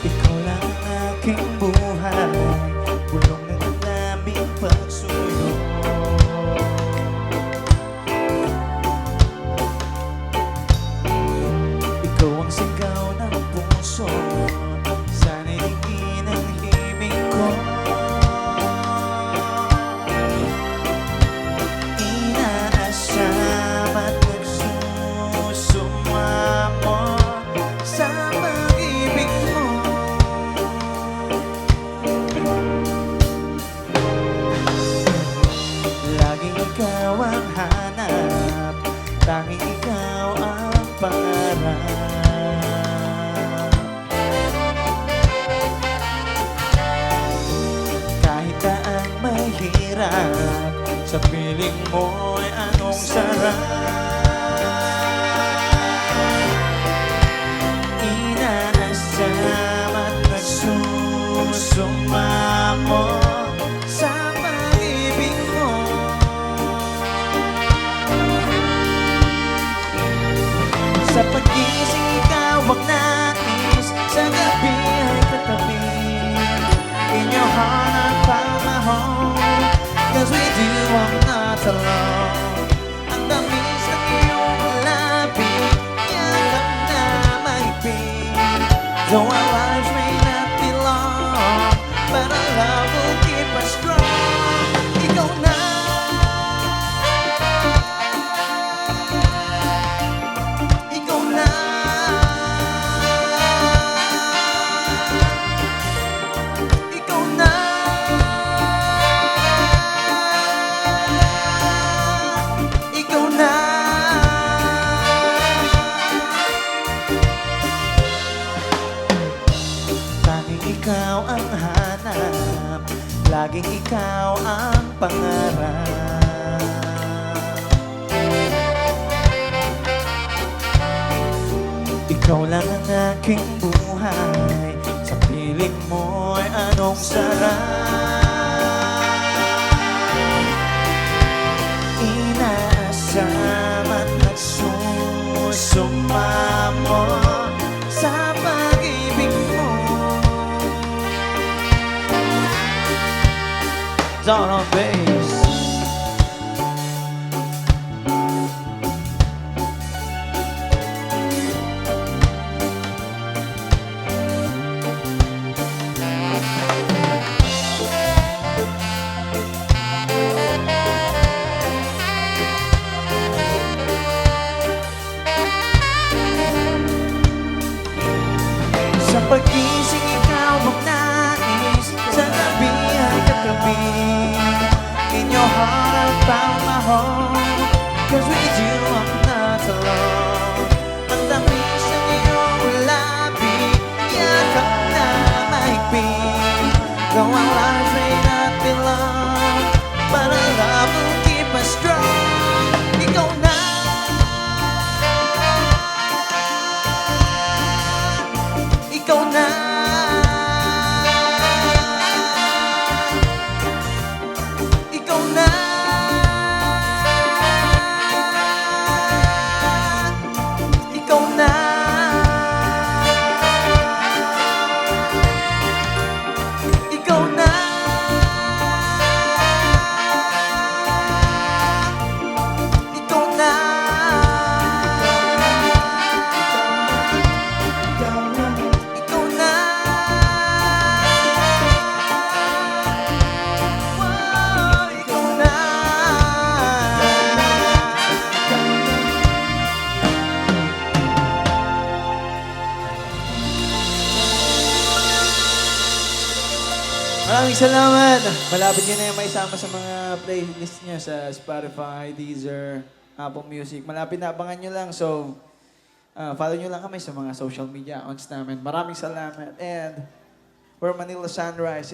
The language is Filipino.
Ikaw lang ang aking buhay, bulong ng aming pagsuyo. Ikaw ang sigaw ng puso, sana'y digin ang himig ko. Inaasam at nagsusumamo sa pag-ibig mo. Laging ikaw ang hanap, tanging ikaw ang pangarap. Kahit na ang mahirap, sa piling mo'y anong sarap. Inaasam at nagsusumamo sa pag-ibig mo. Sa pag-ising ikaw ang nais, sa gabi ay katabi. In your heart I found my home, 'cause with you I'm not alone. Ang tamis ng iyong labi, yakap na mahigpit. Though our lives may not be long, but our love will keep us strong. Ikaw na, ikaw na, ikaw na, ikaw na. Tanging ikaw ang hanap, laging ikaw ang pangarap. Ikaw lang ang aking buhay, sa piling mo'y anong sarap. Inaasam at nagsusumamo sa pag-ibig mo. Down on bass. Sa pag-ising ikaw ang nais, sa gabi ay katabi. In your heart I found my home, 'cause with you I'm not alone. Ang tamis ng iyong labi, yakap na mahigpit. Though our lives may not be long, but our love will keep us strong. Ikaw na, ikaw na, ikaw na, ikaw na, ikaw na, ikaw na. Ikaw na, wow, ikaw na. Maraming salamat. Malapit nyo na yung maisama sa mga playlist nyo sa Spotify, Deezer, Apple Music. Malapit na, abangan nyo lang. So, follow nyo lang kami sa mga social media accounts namin. Maraming salamat. And we're Manila Sunrise.